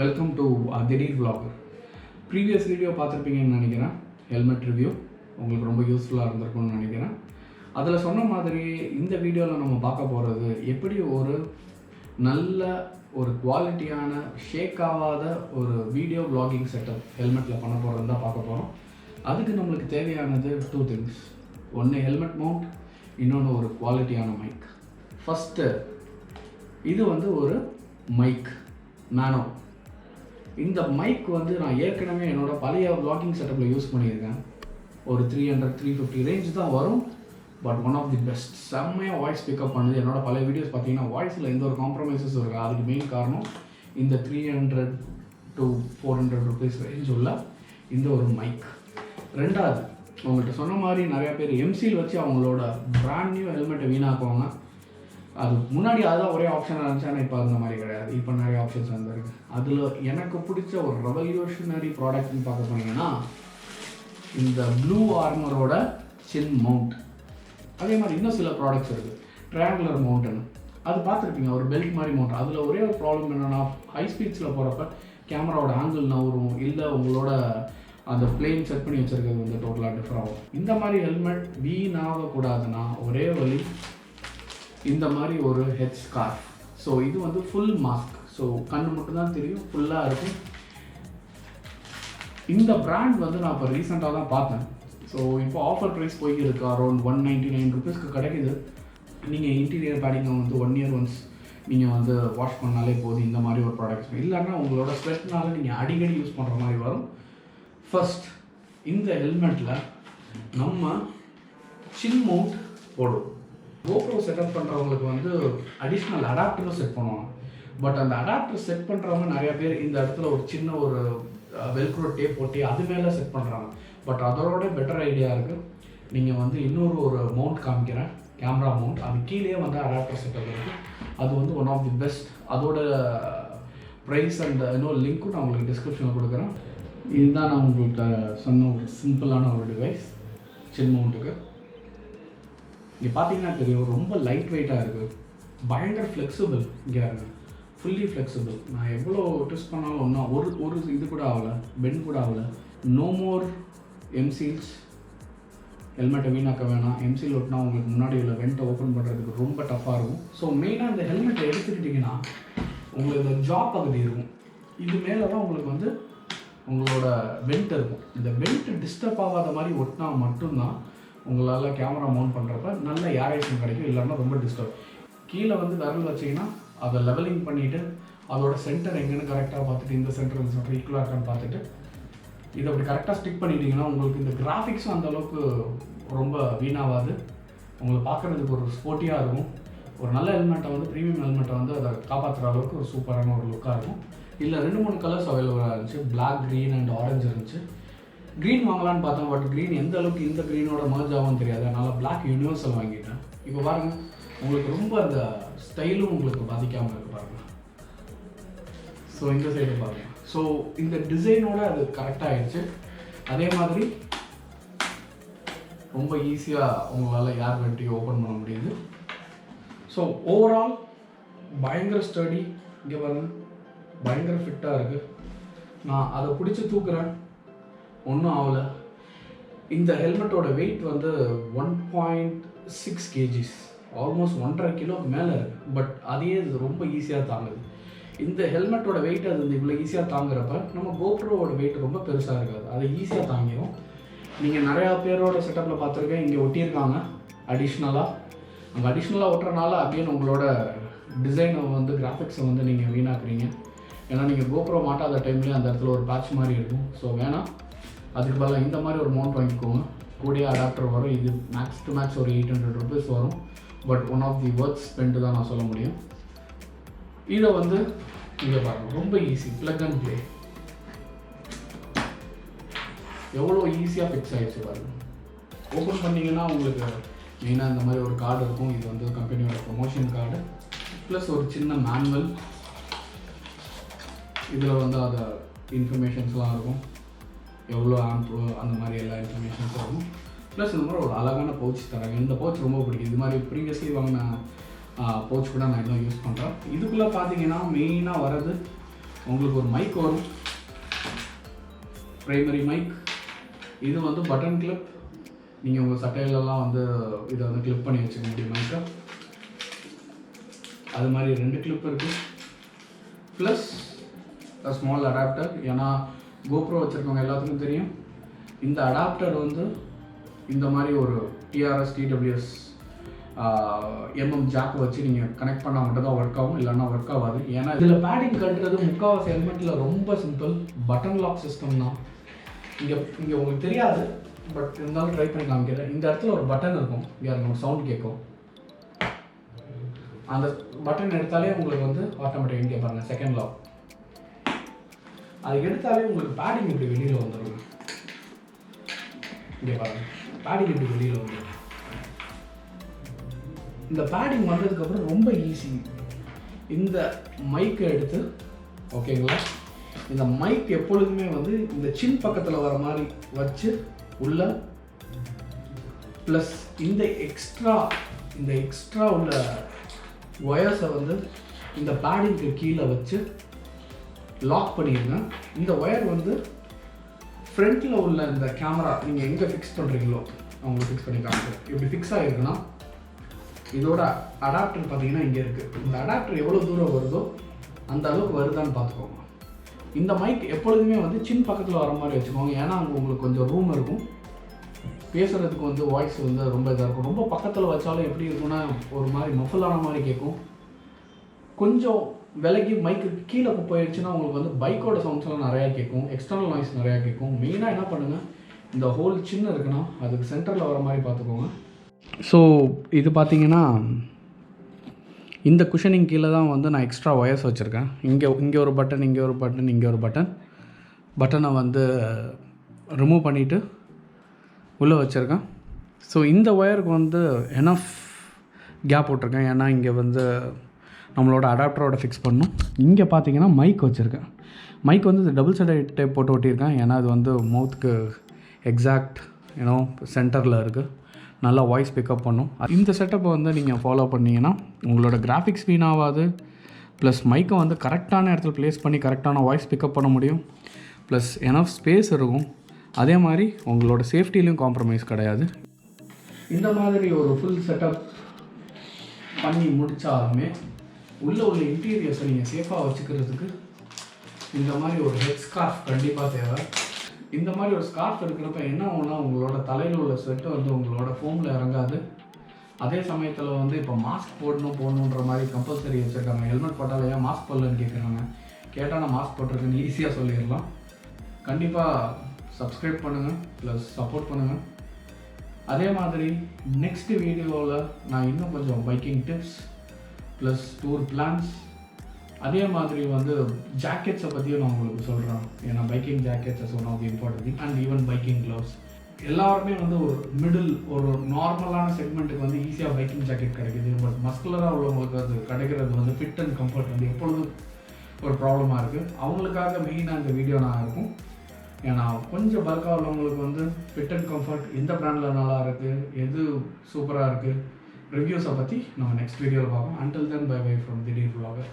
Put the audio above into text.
Welcome to Dhideer vlogger. Previous video பார்த்துருப்பீங்கன்னு நினைக்கிறேன். Helmet review உங்களுக்கு ரொம்ப யூஸ்ஃபுல்லாக இருந்திருக்கும்னு நினைக்கிறேன். அதில் சொன்ன மாதிரி இந்த வீடியோவில் நம்ம பார்க்க போகிறது எப்படி ஒரு நல்ல ஒரு குவாலிட்டியான ஷேக் ஆகாத ஒரு வீடியோ vlogging செட்டப் ஹெல்மெட்டில் பண்ண போகிறது தான் பார்க்க போகிறோம். அதுக்கு நம்மளுக்கு தேவையானது 2 things. ஒன்று ஹெல்மெட் மவுண்ட், இன்னொன்று ஒரு குவாலிட்டியான மைக். ஃபஸ்ட்டு இது வந்து ஒரு மைக் நானோ. இந்த மைக் வந்து நான் ஏற்கனவே என்னோடய பழைய vlogging செட்டப்பில் யூஸ் பண்ணியிருக்கேன். ஒரு 300-350 ரேஞ்ச் தான் வரும். But one of the best, செம்மையாக வாய்ஸ் பிக்கப் பண்ணுது. என்னோட பழைய வீடியோஸ் பார்த்தீங்கன்னா வாய்ஸில் எந்த ஒரு காம்ப்ரமைசஸ் இருக்குது. அதுக்கு மெயின் காரணம் இந்த 300-400 ருபீஸ் ரேஞ்ச் உள்ள இந்த ஒரு மைக். ரெண்டாவது, உங்கள்கிட்ட சொன்ன மாதிரி நிறையா பேர் எம்சியில் வச்சு அவங்களோட பிராண்ட் நியூ ஹெல்மெட்டை வீணாக்குவாங்க. அது முன்னாடி அதுதான் ஒரே ஆப்ஷனாக இருந்துச்சு. ஆனால் இப்போ அந்த மாதிரி கிடையாது. இப்போ நிறைய ஆப்ஷன்ஸ் வந்துருக்கு. அதில் எனக்கு பிடிச்ச ஒரு ரெவல்யூஷனரி ப்ராடக்ட்னு பார்க்க போனீங்கன்னா இந்த ப்ளூ ஆர்மரோட சின் மவுண்ட். அதே மாதிரி இன்னும் சில ப்ராடக்ட்ஸ் இருக்குது. ட்ரையாங்குலர் மவுண்ட்னு அது பார்த்துருப்பீங்க, ஒரு பெல்ட் மாதிரி மவுண்ட். அதில் ஒரே ஒரு ப்ராப்ளம் என்னென்னா ஹை ஸ்பீட்ஸில் போகிறப்ப கேமராவோட ஆங்கிள் நவரும், இல்லை உங்களோட அந்த பிளேன் செட் பண்ணி வச்சுருக்கிறது வந்து டோட்டலாக டிஃபர் ஆகும். இந்த மாதிரி ஹெல்மெட் வீணாகக்கூடாதுன்னா ஒரே வழி இந்த மாதிரி ஒரு ஹெட் ஸ்கார்ஃப். ஸோ இது வந்து ஃபுல் மாஸ்க். ஸோ கண்ணு மட்டும்தான் தெரியும், ஃபுல்லாக இருக்கும். இந்த பிராண்ட் வந்து நான் இப்போ ரீசெண்டாக தான் பார்த்தேன். ஸோ இப்போ ஆஃபர் ப்ரைஸ் போய்க்கு இருக்குது. அரௌண்ட் 199 ருபீஸ்க்கு கிடைக்குது. நீங்கள் இன்டீரியர் பேடிங்கை வந்து 1 year ஒன்ஸ் நீங்கள் வந்து வாஷ் பண்ணாலே போதும். இந்த மாதிரி ஒரு ப்ராடக்ட்ஸ் இல்லைன்னா உங்களோட ஸ்வெட்னால நீங்கள் அடிக்கடி யூஸ் பண்ணுற மாதிரி வரும். ஃபர்ஸ்ட், இந்த ஹெல்மெட்டில் நம்ம சின் மவுண்ட் போடுவோம். Gopro செட்டப் பண்ணுறவங்களுக்கு வந்து அடிஷ்னல் அடாப்டரும் செட் பண்ணுவாங்க. பட் அந்த அடாப்டர் செட் பண்ணுறவங்க நிறையா பேர் இந்த இடத்துல ஒரு சின்ன ஒரு வெல்க்ரோ டேப் போட்டு அது மேலே செட் பண்ணுறாங்க. பட் அதோட பெட்டர் ஐடியா இருக்குது. நீங்கள் வந்து இன்னொரு மவுண்ட் காமிக்கிறேன், கேமரா மவுண்ட். அது கீழே வந்து அடாப்டர் செட்டப் இருக்குது. அது வந்து ஒன் ஆஃப் தி பெஸ்ட். அதோட ப்ரைஸ் அண்ட் இன்னொரு லிங்க்கும் நான் உங்களுக்கு டிஸ்கிரிப்ஷனில் கொடுக்குறேன். இதுதான் நான் உங்களுக்கு சொன்ன ஒரு சிம்பிளான ஒரு டிவைஸ் சின் மவுண்ட்டுக்கு. இங்கே பார்த்தீங்கன்னா தெரியும், ரொம்ப லைட் வெயிட்டாக இருக்குது, பயங்கர ஃப்ளெக்சிபிள். இங்கே இருக்குது ஃபுல்லி ஃப்ளெக்சிபிள். நான் எவ்வளோ ட்விஸ்ட் பண்ணாலும் ஒன்றும் ஒரு இது கூட ஆகலை, பெண்ட் கூட ஆகலை. No more M seals. ஹெல்மெட்டை வீணாக்க வேணாம். எம்சீல் ஒட்டினா உங்களுக்கு முன்னாடி உள்ள வெண்ட்டை ஓப்பன் பண்ணுறதுக்கு ரொம்ப டஃப்பாக இருக்கும். ஸோ மெயினாக இந்த ஹெல்மெட்டை எடுத்துக்கிட்டிங்கன்னா உங்களுக்கு இந்த ஜா பகுதி இருக்கும். இது மேலே தான் உங்களுக்கு வந்து உங்களோட வெண்ட் இருக்கும். இந்த வெண்ட் டிஸ்டர்ப் ஆகாத மாதிரி ஒட்டினா மட்டும்தான் உங்களால் கேமரா மவுண்ட் பண்ணுறப்ப நல்ல ஏரேஷன் கிடைக்கும். இல்லைன்னா ரொம்ப டிஸ்டர்ப். கீழே வந்து விரல் வச்சிங்கன்னா அதை லெவலிங் பண்ணிவிட்டு அதோட சென்டர் எங்கேன்னு கரெக்டாக பார்த்துட்டு இந்த சென்டர் ஈக்குவலாக இருக்கான்னு பார்த்துட்டு இதை அப்படி கரெக்டாக ஸ்டிக் பண்ணிட்டீங்கன்னா உங்களுக்கு இந்த கிராஃபிக்ஸும் அந்தளவுக்கு ரொம்ப வீணாகாது. உங்களுக்கு பார்க்குறதுக்கு ஒரு ஸ்போர்ட்டியாக இருக்கும். ஒரு நல்ல ஹெல்மெட்டை வந்து ப்ரீமியம் ஹெல்மெட்டை வந்து அதை காப்பாற்றுற அளவுக்கு ஒரு சூப்பரான ஒரு லுக்காக இருக்கும். இல்லை 2-3 கலர்ஸ் அவைலபிளாக இருந்துச்சு. பிளாக், க்ரீன் அண்ட் ஆரஞ்சு இருந்துச்சு. க்ரீன் வாங்கலான்னு பார்த்தேன். பட் க்ரீன் எந்த அளவுக்கு இந்த க்ரீனோட மர்ஜ் ஆகும்னு தெரியாது. அதனால் பிளாக் யூனிவர்சல் வாங்கிட்டேன். இப்போ பாருங்கள், உங்களுக்கு ரொம்ப அந்த ஸ்டைலும் உங்களுக்கு பாதிக்காமல் இருக்குது பாருங்கள். ஸோ இந்த சைடு பாருங்கள். ஸோ இந்த டிசைனோட அது கரெக்டாக ஆகிடுச்சு. அதே மாதிரி ரொம்ப ஈஸியாக உங்களால் ஏர் வெண்ட்டையும் ஓப்பன் பண்ண முடியுது. ஸோ ஓவரால் பயங்கர ஸ்டடி. இங்கே பாருங்கள், பயங்கர ஃபிட்டாக இருக்குது. நான் அதை பிடிச்சி தூக்குறேன், ஒன்றும் ஆகலை. இந்த ஹெல்மெட்டோட வெயிட் வந்து 1.6 kgs, ஆல்மோஸ்ட் 1.5 கிலோக்கு மேலே இருக்குது. பட் அதையே இது ரொம்ப ஈஸியாக தாங்குது. இந்த ஹெல்மெட்டோட வெயிட் அது இவ்வளோ ஈஸியாக தாங்குறப்ப நம்ம கோப்ரோவோட வெயிட் ரொம்ப பெருசாக இருக்காது, அதை ஈஸியாக தாங்கிடும். நீங்கள் நிறையா பேரோட செட்டப்பில் பார்த்துருக்கேன், இங்கே ஒட்டியிருக்காங்க அடிஷ்னலாக. அங்கே அடிஷ்னலாக ஒட்டுறனால அகைன் உங்களோட டிசைனை வந்து கிராஃபிக்ஸை வந்து நீங்கள் வீணாக்குறீங்க. ஏன்னா நீங்கள் கோப்ரோ மாட்டாத டைம்லேயே அந்த இடத்துல ஒரு பேட்ச் மாதிரி இருக்கும். ஸோ வேணாம், அதுக்கு பதிலாக இந்த மாதிரி ஒரு மவுண்ட் வாங்கிக்கோங்க. கூடிய அடாப்டர் வரும். இது மேக்ஸ் டு மேக்ஸ் ஒரு 800 ருபீஸ் வரும். But one of the worth spend தான் நான் சொல்ல முடியும். இதை வந்து இங்கே பாருங்கள், ரொம்ப ஈஸி, ப்ளக் அண்ட் ப்ளே. எவ்வளோ ஈஸியாக ஃபிக்ஸ் ஆகிடுச்சு பாருங்கள். ஓப்பன் பண்ணிங்கன்னா உங்களுக்கு மெயினாக இந்த மாதிரி ஒரு கார்டு இருக்கும். இது வந்து கம்பெனியோட ப்ரொமோஷன் கார்டு ப்ளஸ் ஒரு சின்ன மேனுவல். இதில் வந்து அதை இன்ஃபர்மேஷன்ஸ்லாம் இருக்கும், எவ்வளோ ஆம்பு அந்த மாதிரி எல்லா இன்ஃபர்மேஷன்ஸும் இருக்கும். ப்ளஸ் இந்த மாதிரி ஒரு அழகான பவுச் தராங்க. இந்த பவுச் ரொம்ப பிடிக்கும். இது மாதிரி ப்ரீவியஸ்லி வாங்கின பவுச் கூட நான் இன்னும் யூஸ் பண்ணுறேன். இதுக்குள்ளே பார்த்தீங்கன்னா மெயினாக வர்றது உங்களுக்கு ஒரு மைக் வரும், ப்ரைமரி மைக். இது வந்து பட்டன் கிளிப், நீங்கள் உங்கள் சட்டையிலலாம் வந்து இதை வந்து கிளிப் பண்ணி வச்சுக்க முடியும் மைக்கை. அது மாதிரி 2 கிளிப் இருக்குது. Plus small adapter. ஏன்னா கோப்ரோ வச்சுருக்கவங்க எல்லாத்துக்கும் தெரியும், இந்த அடாப்டர் வந்து இந்த மாதிரி ஒரு டிஆர்எஸ் டிடபிள்யூஎஸ் ஜாக்கை வச்சு நீங்கள் கனெக்ட் பண்ணால் மட்டும் தான் ஒர்க் ஆகும், இல்லைன்னா ஒர்க் ஆகாது. ஏன்னா இதில் பேடிங் கட்டுறது முக்கால்வாசி ஹெல்மெட்டில் ரொம்ப சிம்பிள். பட்டன் லாக் சிஸ்டம் தான். இங்கே உங்களுக்கு தெரியாது, பட் இருந்தாலும் ட்ரை பண்ணி காமிக்கிறேன். இந்த இடத்துல ஒரு பட்டன் இருக்கும், இங்கே நம்ம சவுண்ட் கேட்கும். அந்த பட்டன் எடுத்தாலே உங்களுக்கு வந்து ஆட்டோமேட்டிக் இங்கே பாருங்கள் செகண்ட் லாக். அது எடுத்தாலே உங்களுக்கு பேடிங் இப்படி வெளியில் வந்துடும். இங்கே பாருங்கள், பேடிங் இப்படி வெளியில் வந்துடும். இந்த பேடிங் வந்ததுக்கப்புறம் ரொம்ப ஈஸி. இந்த மைக்கை எடுத்து, ஓகேங்களா, இந்த மைக் எப்பொழுதுமே வந்து இந்த சின் பக்கத்தில் வர மாதிரி வச்சு உள்ள, ப்ளஸ் இந்த எக்ஸ்ட்ரா உள்ள ஒயர்ஸை வந்து இந்த பேடிங்க்கு கீழே வச்சு லாக் பண்ணிடுங்க. இந்த ஒயர் வந்து ஃப்ரண்ட்டில் உள்ள இந்த கேமரா நீங்கள் எங்கே ஃபிக்ஸ் பண்ணுறீங்களோ அவங்க ஃபிக்ஸ் பண்ணி காமிக்கிறேன். இப்படி ஃபிக்ஸ் ஆகிருக்குன்னா இதோட அடாப்டர் பார்த்தீங்கன்னா இங்கே இருக்குது. இந்த அடாப்டர் எவ்வளோ தூரம் வருதோ அந்த அளவுக்கு வருதான்னு பார்த்துக்கோங்க. இந்த மைக் எப்பொழுதுமே வந்து சின் பக்கத்தில் வர மாதிரி வச்சுக்கோங்க. ஏன்னா அங்கே உங்களுக்கு கொஞ்சம் ரூம் இருக்கும், பேசுகிறதுக்கு வந்து வாய்ஸ் வந்து ரொம்ப இதாக இருக்கும். ரொம்ப பக்கத்தில் வச்சாலும் எப்படி இருக்குன்னா ஒரு மாதிரி மஃபலான மாதிரி கேட்கும். கொஞ்சம் விலகி மைக்கு கீழே போயிடுச்சுன்னா உங்களுக்கு வந்து பைக்கோட சவுண்ட்ஸ்லாம் நிறையா கேட்கும், எக்ஸ்டர்னல் நாய்ஸ் நிறையா கேட்கும். மெயினாக என்ன பண்ணுங்கள், இந்த ஹோல் சின்ன இருக்குன்னா அதுக்கு சென்டரில் வர மாதிரி பார்த்துக்கோங்க. ஸோ இது பார்த்தீங்கன்னா இந்த குஷனிங் கீழே தான் வந்து நான் எக்ஸ்ட்ரா ஒயர்ஸ் வச்சுருக்கேன். இங்கே ஒரு பட்டன், இங்கே ஒரு பட்டன், இங்கே ஒரு பட்டனை வந்து ரிமூவ் பண்ணிவிட்டு உள்ளே வச்சுருக்கேன். ஸோ இந்த ஒயருக்கு வந்து எனஃப் கேப் விட்ருக்கேன், ஏன்னா இங்கே வந்து நம்மளோட அடாப்டரோட ஃபிக்ஸ் பண்ணணும். இங்கே பார்த்தீங்கன்னா மைக் வச்சுருக்கேன். மைக் வந்து டபுள் சைடு டேப் போட்டு ஒட்டியிருக்கேன், ஏன்னா அது வந்து மவுத்துக்கு எக்ஸாக்ட் சென்டரில் இருக்குது, நல்லா வாய்ஸ் பிக்கப் பண்ணும். இந்த செட்டப்பை வந்து நீங்கள் ஃபாலோ பண்ணிங்கன்னா உங்களோட கிராஃபிக்ஸ் வீணாகாது, ப்ளஸ் மைக்கை வந்து கரெக்டான இடத்துல ப்ளேஸ் பண்ணி கரெக்டான வாய்ஸ் பிக்கப் பண்ண முடியும், ப்ளஸ் எனஃப் ஸ்பேஸ் இருக்கும். அதே மாதிரி உங்களோட சேஃப்டிலையும் காம்ப்ரமைஸ் கிடையாது. இந்த மாதிரி ஒரு ஃபுல் செட்டப் பண்ணி முடித்தாலுமே உள்ள இன்டீரியர்ஸை நீங்கள் சேஃபாக வச்சுக்கிறதுக்கு இந்த மாதிரி ஒரு ஹெட் ஸ்கார்ஃப் கண்டிப்பாக தேவை. இந்த மாதிரி ஒரு ஸ்கார்ஃப் இருக்கிறப்ப என்ன ஆகும்னா உங்களோட தலையில் உள்ள ஸ்வெட்டு வந்து உங்களோட ஃபோமில் இறங்காது. அதே சமயத்தில் வந்து இப்போ மாஸ்க் போடணுன்ற மாதிரி கம்பல்சரி வச்சுருக்காங்க. ஹெல்மெட் போட்டால் ஏன் மாஸ்க் போடலன்னு கேட்குறாங்க. கேட்டால் நான் மாஸ்க் போட்டிருக்கேன்னு ஈஸியாக சொல்லிடலாம். கண்டிப்பாக சப்ஸ்கிரைப் பண்ணுங்கள், ப்ளஸ் சப்போர்ட் பண்ணுங்கள். அதே மாதிரி நெக்ஸ்ட் வீடியோவில் நான் இன்னும் கொஞ்சம் biking tips plus tour plans, அதே மாதிரி வந்து ஜாக்கெட்ஸை பற்றியும் நான் உங்களுக்கு சொல்கிறேன். ஏன்னா biking jackets is one of the important thing, and even biking gloves. எல்லாருமே வந்து ஒரு நார்மலான செக்மெண்ட்டுக்கு வந்து ஈஸியாக பைக்கிங் ஜாக்கெட் கிடைக்குது. பட் மஸ்குலராக உள்ளவங்களுக்கு அது கிடைக்கிறது வந்து ஃபிட் அண்ட் கம்ஃபர்ட் வந்து எப்பொழுதும் ஒரு ப்ராப்ளமாக இருக்குது. அவங்களுக்காக மெயினாக இந்த வீடியோ நான் இருக்கும். ஏன்னா கொஞ்சம் பல்காக உள்ளவங்களுக்கு வந்து ஃபிட் அண்ட் கம்ஃபர்ட் எந்த பிராண்டில் நல்லா இருக்குது, எது சூப்பராக இருக்குது, ரிவ்யூஸை பற்றி நம்ம நெக்ஸ்ட் வீடியோவில் பார்ப்போம். Until then, bye bye from Dhideer vlogger.